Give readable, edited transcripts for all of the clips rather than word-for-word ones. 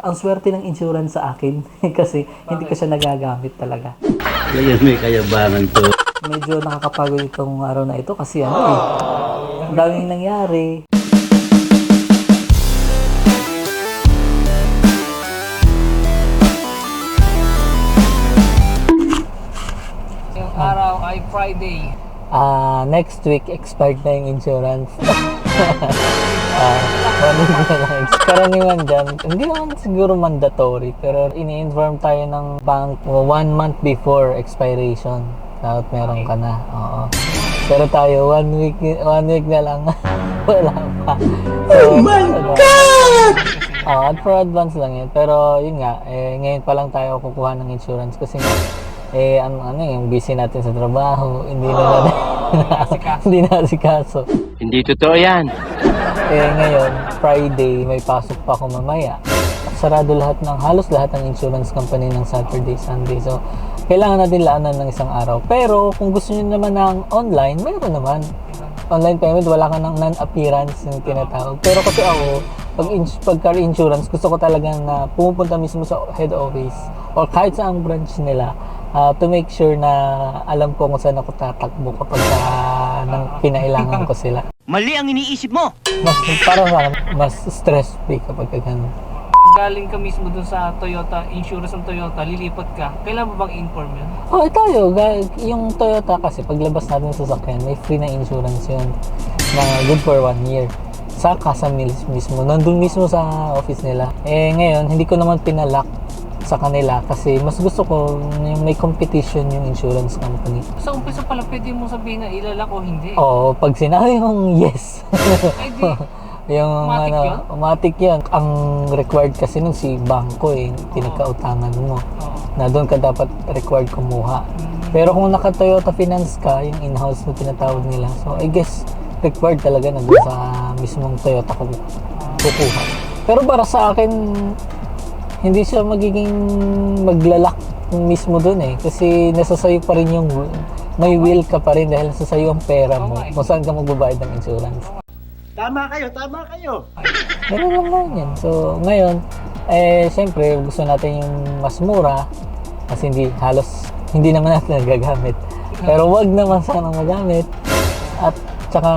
Ang swerte ng insurance sa akin kasi hindi ko siya nagagamit talaga. Ngayon may kayabangan to. Medyo nakakapagod itong araw na ito kasi ano eh, ang daming nangyari. Yung araw ay Friday. Next week expired na yung insurance. One week na lang. Karaniwan dyan, hindi naman siguro mandatory, pero ini-inform tayo ng bank 1 month before expiration. Dapat meron ka na. Oo. Pero tayo, one week na lang. Wala pa. So, oh my God! At for advance lang yun. Pero yun nga, ngayon pa lang tayo kukuha ng insurance kasi nga, yung busy natin sa trabaho, hindi na natin, hindi na asikaso. Hindi totoo yan. Ngayon, Friday, may pasok pa ako mamaya. Sarado halos lahat ng insurance company ng Saturday, Sunday. So, kailangan natin laanan ng isang araw. Pero, kung gusto nyo naman ng online, mayroon naman. Online payment, wala ka ng non-appearance yung tinatawag. Pero kasi ako, pag car insurance, gusto ko talagang pumupunta mismo sa head office or kahit sa ang branch nila to make sure na alam ko kung saan ako tatakbo kapag nang kinailangan ko sila. Mali ang iniisip mo! Para sa akin, mas stress-free kapag ganun. Galing ka mismo dun sa Toyota, insurance ng Toyota, lilipat ka. Kailan mo bang inform yun? Tayo, yung Toyota kasi paglabas natin sa sasakyan, may free na insurance yun na good for 1 year. Sa Casa Mills mismo, nandun mismo sa office nila. Ngayon, hindi ko naman pinalock sa kanila kasi mas gusto ko yung may competition yung insurance company. Sa umpisa pala, pwede mo sabihin na ilalak o hindi. Oo, pag sinabi mong yes. Ay, di. Yung Automatic yun? automatic yun. Ang required kasi nun si bangko pinagkautangan mo. Na doon ka dapat required kumuha. Pero kung naka Toyota Finance ka, yung in-house na tinatawag nila, so I guess required talaga na doon sa mismong Toyota ko kukuha. Pero para sa akin, hindi siya magiging maglalak mismo doon kasi nasa sayo pa rin yung may will ka pa rin dahil nasa sayo ang pera mo kung saan ka magbabayad ng insurance. Tama kayo. Meron lang yan. So, ngayon, siyempre, gusto natin yung mas mura kasi hindi naman natin nagagamit. Pero wag naman sanang magamit. At saka,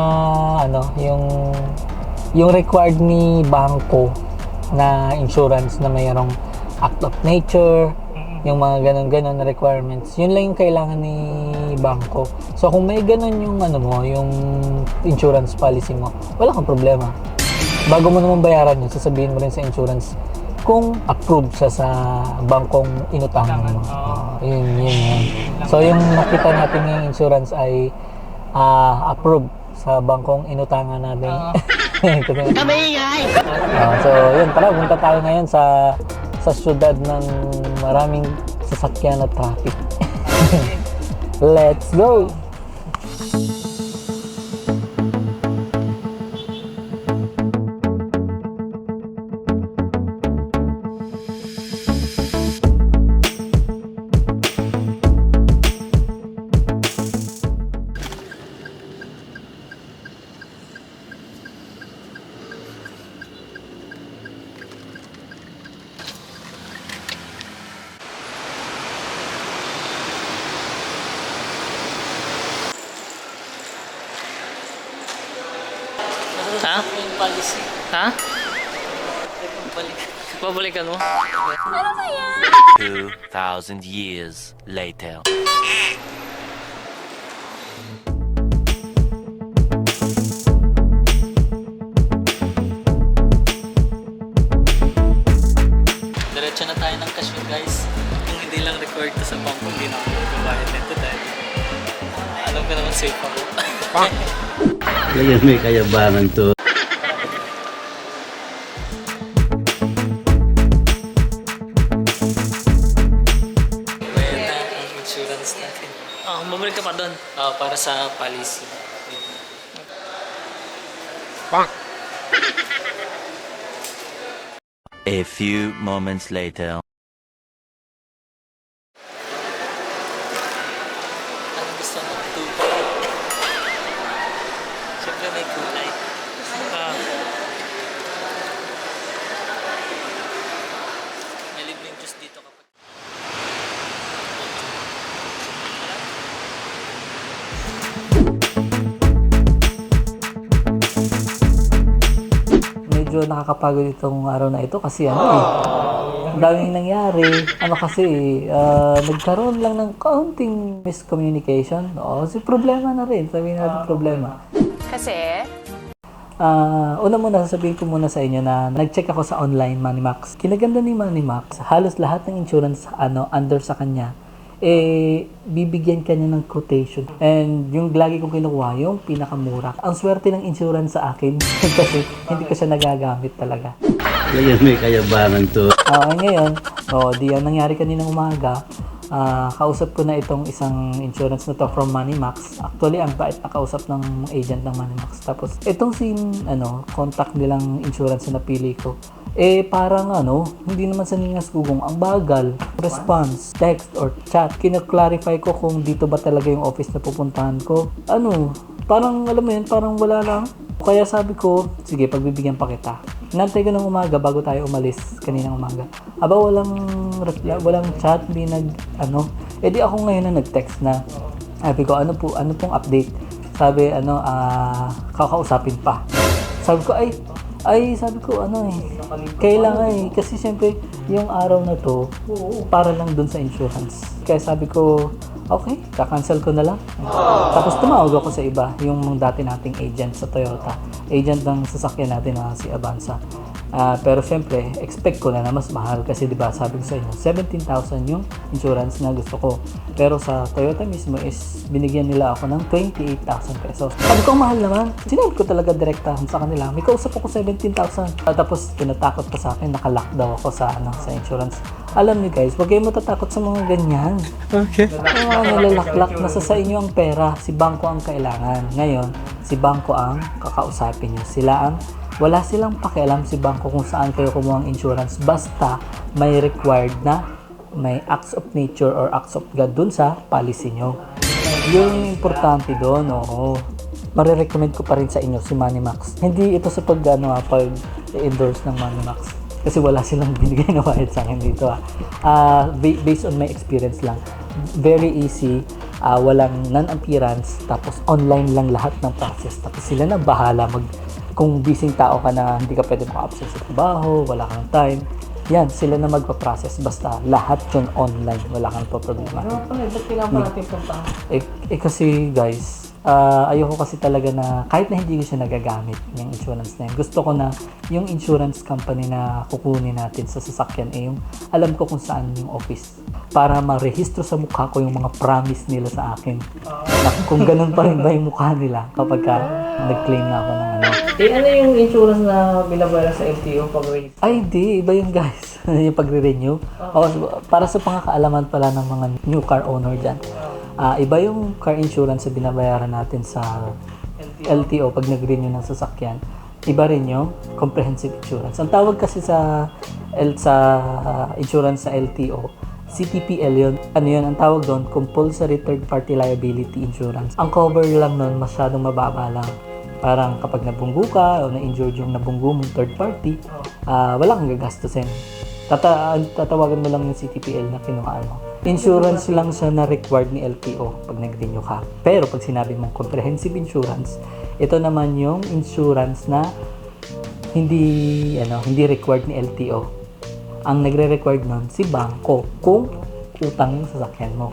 yung required ni bangko na insurance na mayroong act of nature, yung mga ganun-ganun na requirements, yun lang yung kailangan ni bangko. So kung may ganun yung yung insurance policy mo, wala kang problema. Bago mo naman bayaran yun, sasabihin mo rin sa insurance kung approved siya sa bangkong inutangan mo. Yun. So yung nakita natin yung insurance ay approved sa bangkong inutangan natin. So yun, tara, punta tayo ngayon sa syudad ng maraming sasakyan at traffic. Let's go! Ha? Yung policy. Ha? Balik. Babalikan mo? 2,000 years later. Diretso na tayo ng Kasyon, guys. Kung hindi lang record to sa bangko, hindi na ako magbabayad nito dahil alam ko naman safe ako. Ngayon may kayabangan to. Bayad na ang insurance natin. Bumalik ka pa doon. Para sa policy. A few moments later. Anong gusto mo? Tubig. Siyempre may kulay. medyo nakakapagod itong araw na ito kasi ang daming nangyari. Nagkaroon lang ng kaunting miscommunication. Si problema na rin. Sabihin natin problema. Kasi? Una muna, sasabihin ko muna sa inyo na nag-check ako sa online Moneymax. Kinaganda ni Moneymax, halos lahat ng insurance under sa kanya, bibigyan kanya ng quotation. And yung lagi kong kinukuha, yung pinakamura. Ang swerte ng insurance sa akin kasi hindi ko siya nagagamit talaga. Ngayon may kayabangan to. Ngayon, di yan nangyari kaninang umaga. Kausap ko na itong isang insurance na to from Moneymax. Actually, ang bait na kausap ng agent ng Moneymax. Tapos, itong contact nilang insurance na napili ko. Parang hindi naman sa ningas gugong. Ang bagal. Response, text, or chat. Kina-clarify ko kung dito ba talaga yung office na pupuntahan ko. Parang, alam mo yun, parang wala lang. Kaya sabi ko, sige, pagbibigyan pa kita. Inantay ko ng umaga bago tayo umalis kaninang umaga. Walang chat, di di ako ngayon na nag-text na. Sabi ko, ano pong update? Sabi, kakausapin pa. Sabi ko, sabi ko, kailangan kasi siyempre, yung araw na to, para lang dun sa insurance. Kaya sabi ko, okay, kakancel ko na lang. Tapos tumawag ako sa iba, yung dati nating agent sa Toyota. Agent ng sasakyan natin na si Avanza. Pero syempre, expect ko na mas mahal kasi 'di ba sabi ko sa inyo, 17,000 yung insurance na gusto ko. Pero sa Toyota mismo is binigyan nila ako ng 28,000 pesos. Sabi ko, mahal naman. Sinabi ko talaga direktahan sa kanila. May kausap ako 17,000. Tapos tinatakot pa sa akin, nakalock daw ako sa insurance. Alam niyo guys, huwag kayong matatakot sa mga ganyan. Okay. Yung mga nalalaklak, nasa sa inyo ang pera. Si bangko ang kailangan. Ngayon, si bangko ang kakausapin niyo. Wala silang pakialam si bangko kung saan kayo kumuha ng insurance. Basta may required na may acts of nature or acts of God dun sa policy nyo. Yung importante doon, marirecommend ko pa rin sa inyo si Moneymax. Hindi ito sa pag-endorse ng Moneymax. Kasi wala silang binigay na bayad sa akin dito. Based on my experience lang. Very easy. Walang non-appearance. Tapos online lang lahat ng process. Tapos sila na bahala kung busy tao ka na hindi ka pwede maka-absent sa trabaho, wala kang time. Yan, sila na magpa-process. Basta lahat yun online. Wala kang problema. Ba't kailangan pa natin puntahan? Kasi guys, ayoko kasi talaga na kahit na hindi ko siya nagagamit yung insurance na yun. Gusto ko na yung insurance company na kukunin natin sa sasakyan yung alam ko kung saan yung office para marehistro sa mukha ko yung mga promise nila sa akin. Na kung ganun pa rin ba yung mukha nila kapag nag-claim na ako ng ano yung insurance na binabayaran sa LTO pag-renew? Di. Iba yung guys. Yung pagre-renew. Para sa pangakaalaman pala ng mga new car owner dyan. Iba yung car insurance na binabayaran natin sa LTO pag nag-renew ng sasakyan. Iba rin yung comprehensive insurance. Ang tawag kasi sa insurance sa LTO, CTPL yun. Ang tawag doon, compulsory third party liability insurance. Ang cover lang nun masyadong mababa lang. Parang kapag nabunggo ka o na-injured yung nabunggo mong third party, wala kang gagastusin. Tatawagan mo lang yung CTPL na kinuhaan mo. Insurance lang siya na required ni LTO pag nag-renew ka. Pero pag sinabi mong comprehensive insurance, ito naman yung insurance na hindi required ni LTO. Ang nagre-required nun si bangko kung utang yung sasakyan mo.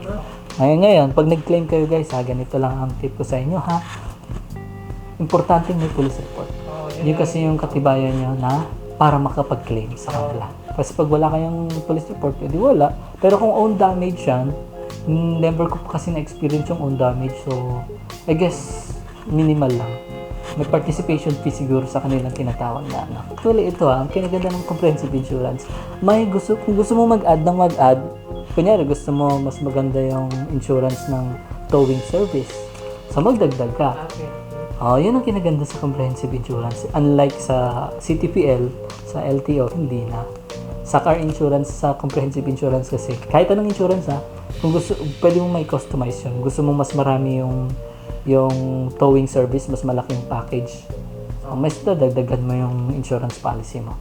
Ngayon, pag nag-claim kayo guys, ganito lang ang tip ko sa inyo importante may police report. Yun kasi yung katibayan nyo na para makapag-claim sa kanila. Kasi pag wala kayong police report, edi wala. Pero kung own damage yan, never ko kasi na-experience yung own damage. So, I guess, minimal lang. May participation fee siguro sa kanilang tinatawag na Actually, ito ang kinaganda ng comprehensive insurance. Kung gusto mo mag-add ng mag-add, kunyari gusto mo mas maganda yung insurance ng towing service. So, magdagdag ka. Yun ang kinaganda sa comprehensive insurance. Unlike sa CTPL, sa LTO, hindi na. Sa car insurance, sa comprehensive insurance kasi, kahit anong insurance kung gusto, pwede mo may customize yun. Gusto mo mas marami yung towing service, mas malaking package. Mas dagdagan mo yung insurance policy mo.